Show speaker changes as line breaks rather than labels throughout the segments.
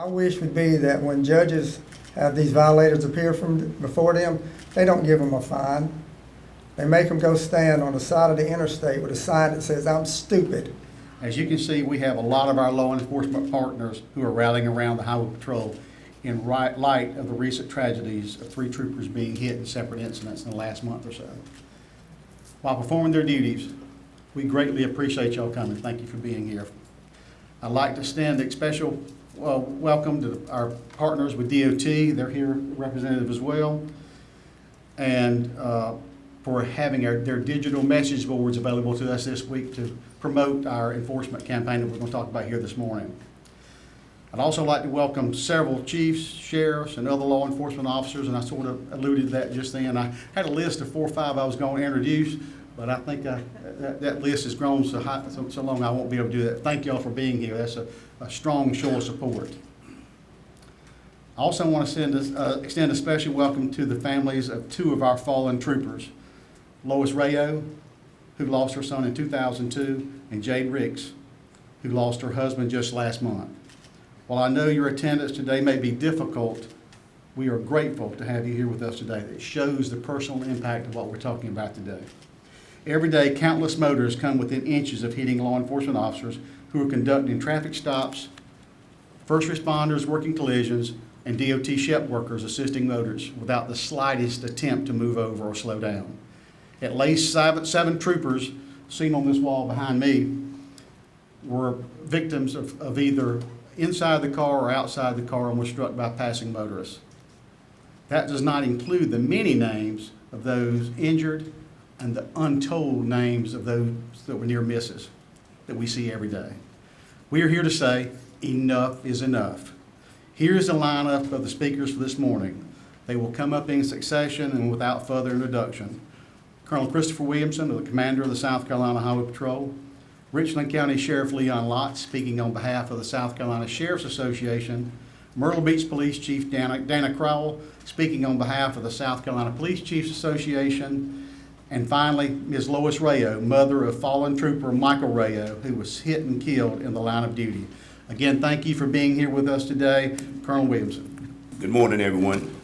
wish would be that when judges have these violators appear before them, they don't give them a fine. They make them go stand on the side of the interstate with a sign that says, "I'm stupid."
As you can see, we have a lot of our law enforcement partners who are rallying around the Highway Patrol in light of the recent tragedies of 3 troopers being hit in separate incidents in the last month or so. While performing their duties, we greatly appreciate y'all coming. Thank you for being here. I'd like to extend a special welcome to our partners with DOT. They're here representative as well. And for having their digital message boards available to us this week to promote our enforcement campaign that we're going to talk about here this morning. I'd also like to welcome several chiefs, sheriffs, and other law enforcement officers, and I sort of alluded to that just then. I had a list of 4 or 5 I was going to introduce, but I think that list has grown so long I won't be able to do that. Thank y'all for being here. That's a strong show of support. I also want to extend a special welcome to the families of 2 of our fallen troopers, Lois Rayo, who lost her son in 2002, and Jade Ricks, who lost her husband just last month. While I know your attendance today may be difficult, we are grateful to have you here with us today. It shows the personal impact of what we're talking about today. Every day, countless motorists come within inches of hitting law enforcement officers who are conducting traffic stops, first responders working collisions, and DOT SHEP workers assisting motorists without the slightest attempt to move over or slow down. At least 7 troopers, seen on this wall behind me, were victims of either inside the car or outside the car and were struck by passing motorists. That does not include the many names of those injured and the untold names of those that were near misses that we see every day. We are here to say enough is enough. Here's the lineup of the speakers for this morning. They will come up in succession and without further introduction. Colonel Christopher Williamson, the commander of the South Carolina Highway Patrol. Richland County Sheriff Lott, speaking on behalf of the South Carolina Sheriff's Association. Myrtle Beach Police Chief Dana Crowell, speaking on behalf of the South Carolina Police Chiefs Association. And finally, Ms. Lois Rayo, mother of fallen trooper Michael Rayo, who was hit and killed in the line of duty. Again, thank you for being here with us today. Colonel Williamson.
Good morning, everyone.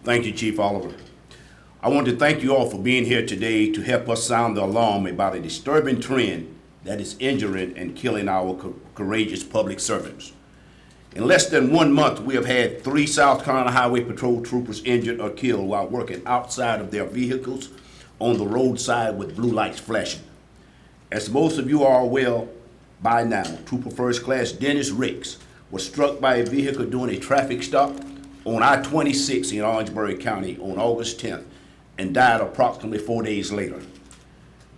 Thank you, Chief Oliver. I want to thank you all for being here today to help us sound the alarm about a disturbing trend that is injuring and killing our courageous public servants. In less than 1 month, we have had 3 South Carolina Highway Patrol troopers injured or killed while working outside of their vehicles on the roadside with blue lights flashing. As most of you are aware by now, Trooper First Class Dennis Ricks was struck by a vehicle during a traffic stop on I-26 in Orangeburg County on August 10th and died approximately 4 days later.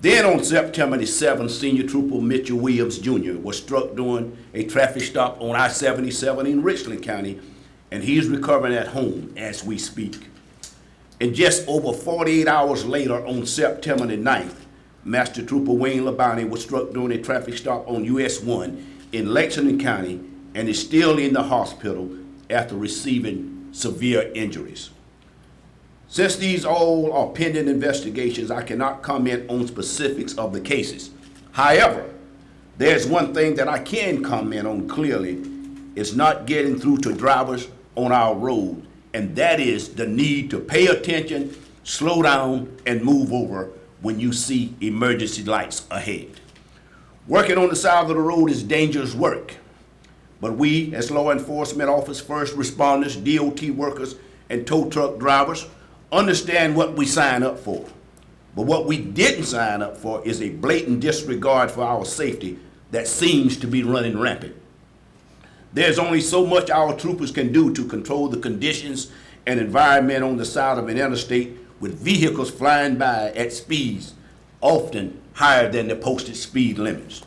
Then on September the 7th, Senior Trooper Mitchell Williams Jr. was struck during a traffic stop on I-77 in Richland County, and he is recovering at home as we speak. And just over 48 hours later, on September the 9th, Master Trooper Wayne Labonte was struck during a traffic stop on US 1 in Lexington County and is still in the hospital after receiving severe injuries. Since these all are pending investigations, I cannot comment on specifics of the cases. However, there's one thing that I can comment on clearly. It's not getting through to drivers on our road, and that is the need to pay attention, slow down, and move over when you see emergency lights ahead. Working on the side of the road is dangerous work, but we as law enforcement officers, first responders, DOT workers, and tow truck drivers understand what we sign up for. But what we didn't sign up for is a blatant disregard for our safety that seems to be running rampant. There's only so much our troopers can do to control the conditions and environment on the side of an interstate with vehicles flying by at speeds often higher than the posted speed limits.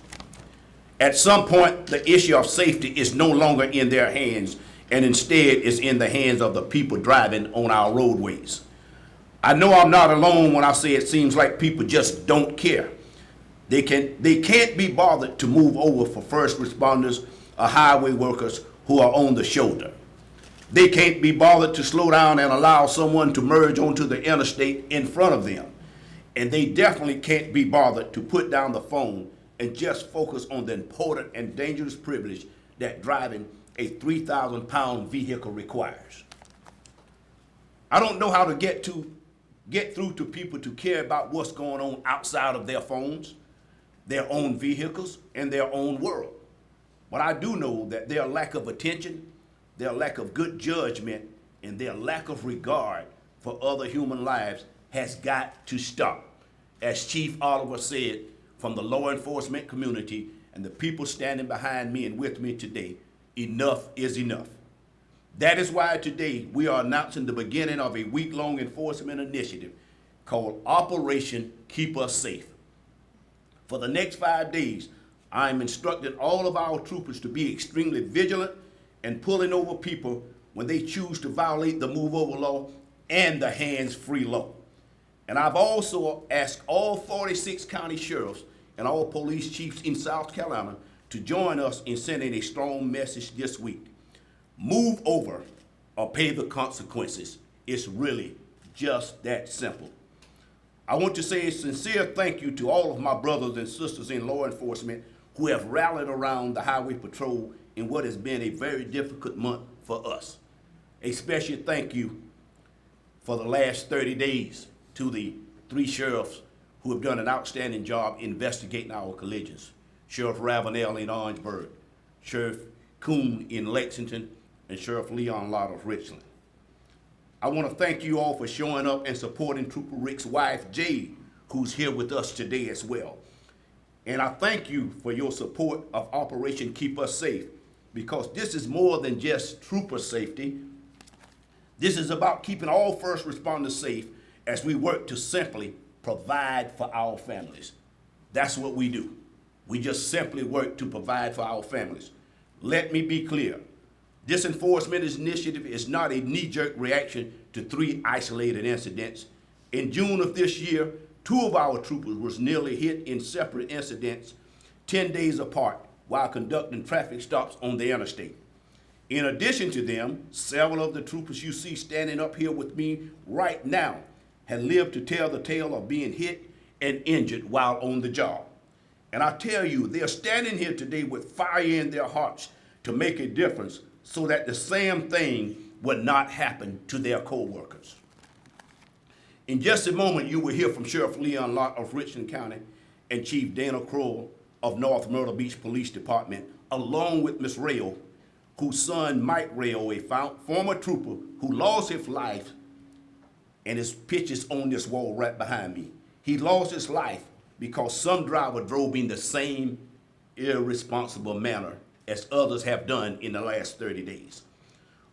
At some point, the issue of safety is no longer in their hands and instead is in the hands of the people driving on our roadways. I know I'm not alone when I say it seems like people just don't care. They can't be bothered to move over for first responders or highway workers who are on the shoulder. They can't be bothered to slow down and allow someone to merge onto the interstate in front of them. And they definitely can't be bothered to put down the phone and just focus on the important and dangerous privilege that driving a 3,000-pound vehicle requires. I don't know how to get through to people to care about what's going on outside of their phones, their own vehicles, and their own world. But I do know that their lack of attention, their lack of good judgment, and their lack of regard for other human lives has got to stop. As Chief Oliver said, from the law enforcement community and the people standing behind me and with me today, enough is enough. That is why today we are announcing the beginning of a week-long enforcement initiative called Operation Keep Us Safe. For the next 5 days, I am instructing all of our troopers to be extremely vigilant and pulling over people when they choose to violate the move over law and the hands-free law. And I've also asked all 46 county sheriffs and all police chiefs in South Carolina to join us in sending a strong message this week. Move over or pay the consequences. It's really just that simple. I want to say a sincere thank you to all of my brothers and sisters in law enforcement who have rallied around the highway patrol in what has been a very difficult month for us. A special thank you for the last 30 days to the 3 sheriffs who have done an outstanding job investigating our collisions. Sheriff Ravenel in Orangeburg, Sheriff Kuhn in Lexington, and Sheriff Leon Lott of Richland. I want to thank you all for showing up and supporting Trooper Rick's wife, Jade, who's here with us today as well. And I thank you for your support of Operation Keep Us Safe, because this is more than just trooper safety. This is about keeping all first responders safe as we work to simply provide for our families. That's what we do. We just simply work to provide for our families. Let me be clear. This enforcement initiative is not a knee-jerk reaction to 3 isolated incidents. In June of this year, 2 of our troopers was nearly hit in separate incidents 10 days apart while conducting traffic stops on the interstate. In addition to them, several of the troopers you see standing up here with me right now had lived to tell the tale of being hit and injured while on the job. And I tell you, they're standing here today with fire in their hearts to make a difference so that the same thing would not happen to their co-workers. In just a moment, you will hear from Sheriff Leon Lott of Richland County and Chief Dana Kroll of North Myrtle Beach Police Department, along with Ms. Rayo, whose son Mike Rayo, a former trooper who lost his life, and his picture's on this wall right behind me. He lost his life because some driver drove in the same irresponsible manner as others have done in the last 30 days.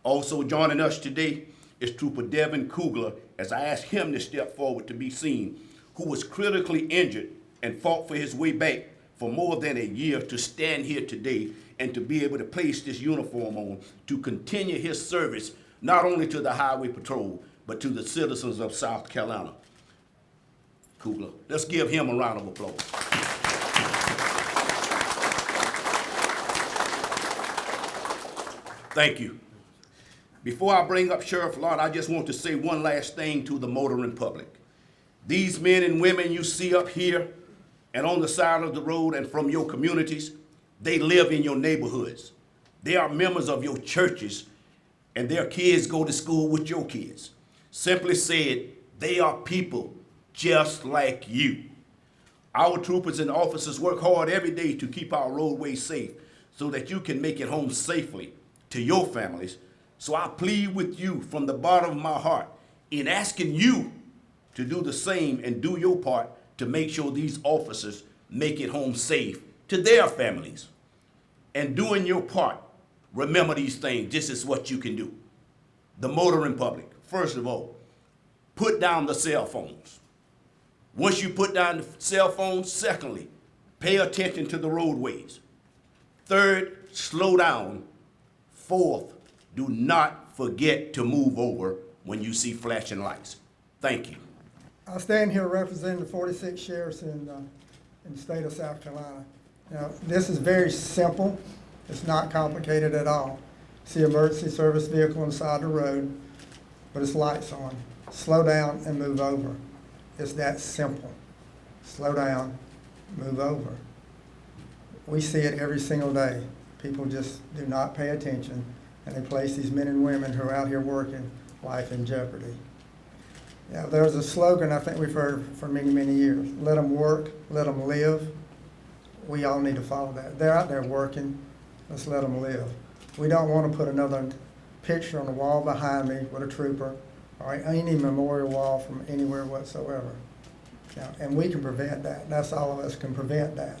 Also joining us today is Trooper Devin Kugler, as I asked him to step forward to be seen, who was critically injured and fought for his way back for more than a year to stand here today and to be able to place this uniform on to continue his service not only to the Highway Patrol, but to the citizens of South Carolina. Kugler, let's give him a round of applause. Thank you. Before I bring up Sheriff Lott, I just want to say one last thing to the motoring public. These men and women you see up here and on the side of the road and from your communities, they live in your neighborhoods. They are members of your churches, and their kids go to school with your kids. Simply said, they are people just like you. Our troopers and officers work hard every day to keep our roadways safe so that you can make it home safely to your families. So I plead with you from the bottom of my heart in asking you to do the same and do your part to make sure these officers make it home safe to their families. And doing your part, remember these things. This is what you can do. The motoring public, first of all, put down the cell phones. Once you put down the cell phones, secondly, pay attention to the roadways. Third, slow down. Fourth, do not forget to move over when you see flashing lights. Thank you.
I stand here representing the 46 sheriffs in the state of South Carolina. Now, this is very simple. It's not complicated at all. See emergency service vehicle on the side of the road, but it's lights on. Slow down and move over. It's that simple. Slow down, move over. We see it every single day. People just do not pay attention, and they place these men and women who are out here working life in jeopardy. Yeah, there's a slogan I think we've heard for many, many years: let them work, let them live. We all need to follow that. They're out there working, let's let them live. We don't want to put another picture on the wall behind me with a trooper or any memorial wall from anywhere whatsoever. Now, and we can prevent that. That's all of us can prevent that.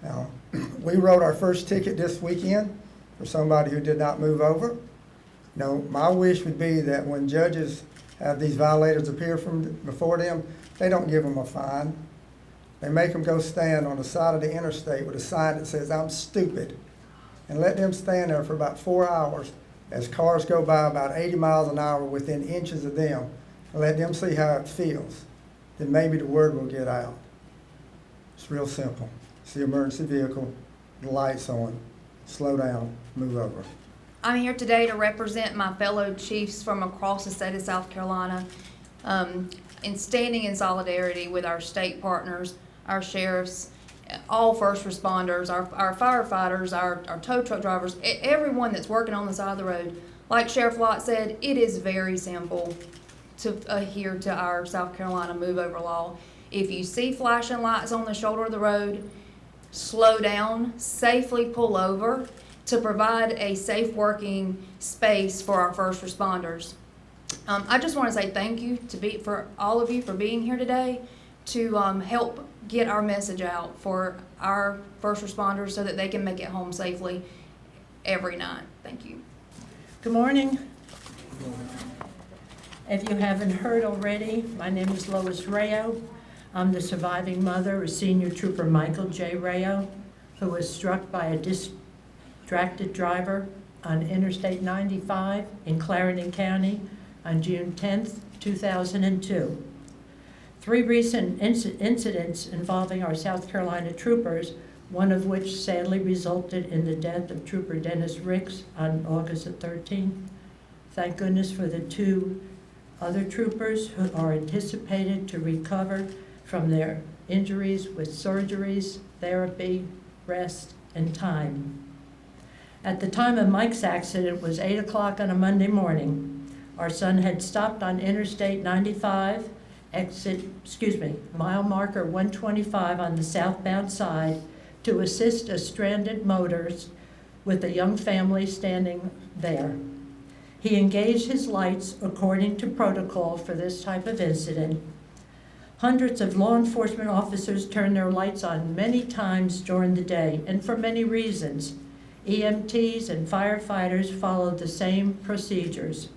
Now, we wrote our first ticket this weekend for somebody who did not move over. Now, my wish would be that when judges have these violators appear before them, they don't give them a fine. They make them go stand on the side of the interstate with a sign that says, "I'm stupid," and let them stand there for about 4 hours as cars go by about 80 miles an hour within inches of them, and let them see how it feels. Then maybe the word will get out. It's real simple. It's the emergency vehicle, the lights on, slow down, move over.
I'm here today to represent my fellow chiefs from across the state of South Carolina in standing in solidarity with our state partners, our sheriffs, all first responders, our firefighters, our tow truck drivers, everyone that's working on the side of the road. Like Sheriff Lott said, it is very simple to adhere to our South Carolina move over law. If you see flashing lights on the shoulder of the road, slow down, safely pull over to provide a safe working space for our first responders. I just want to say thank you for all of you for being here today to help get our message out for our first responders so that they can make it home safely every night. Thank you.
Good morning. If you haven't heard already, my name is Lois Rayo. I'm the surviving mother of Senior Trooper Michael J. Rayo, who was struck by a distracted driver on Interstate 95 in Clarendon County on June 10th, 2002. 3 recent incidents involving our South Carolina troopers, one of which sadly resulted in the death of Trooper Dennis Ricks on August the 13th. Thank goodness for the 2 other troopers who are anticipated to recover from their injuries with surgeries, therapy, rest, and time. At the time of Mike's accident, it was 8 o'clock on a Monday morning. Our son had stopped on Interstate 95, mile marker 125 on the southbound side to assist a stranded motorist with a young family standing there. He engaged his lights according to protocol for this type of incident. Hundreds of law enforcement officers turn their lights on many times during the day, and for many reasons. EMTs and firefighters follow the same procedures.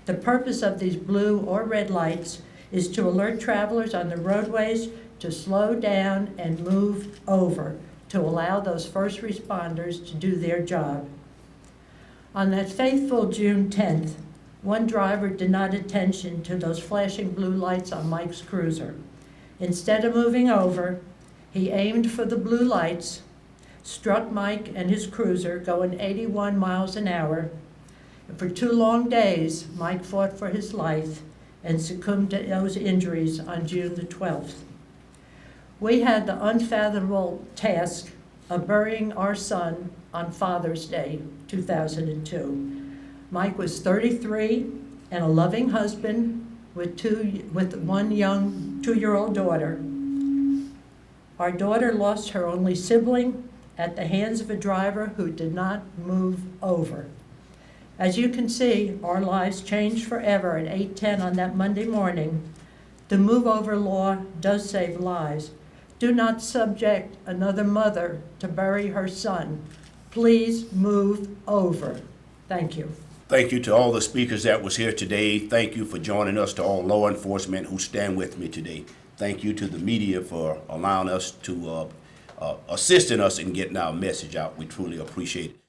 The purpose of these blue or red lights is to alert travelers on the roadways to slow down and move over to allow those first responders to do their job. On that faithful June 10th, one driver did not pay attention to those flashing blue lights on Mike's cruiser. Instead of moving over, he aimed for the blue lights, struck Mike and his cruiser going 81 miles an hour. And for 2 long days, Mike fought for his life and succumbed to those injuries on June the 12th. We had the unfathomable task of burying our son on Father's Day, 2002. Mike was 33 and a loving husband with one young 2-year-old daughter. Our daughter lost her only sibling at the hands of a driver who did not move over. As you can see, our lives changed forever at 8:10 on that Monday morning. The move-over law does save lives. Do not subject another mother to bury her son. Please move over. Thank you.
Thank you to all the speakers that was here today. Thank you for joining us, to all law enforcement who stand with me today. Thank you to the media for allowing us to assisting us in getting our message out. We truly appreciate it.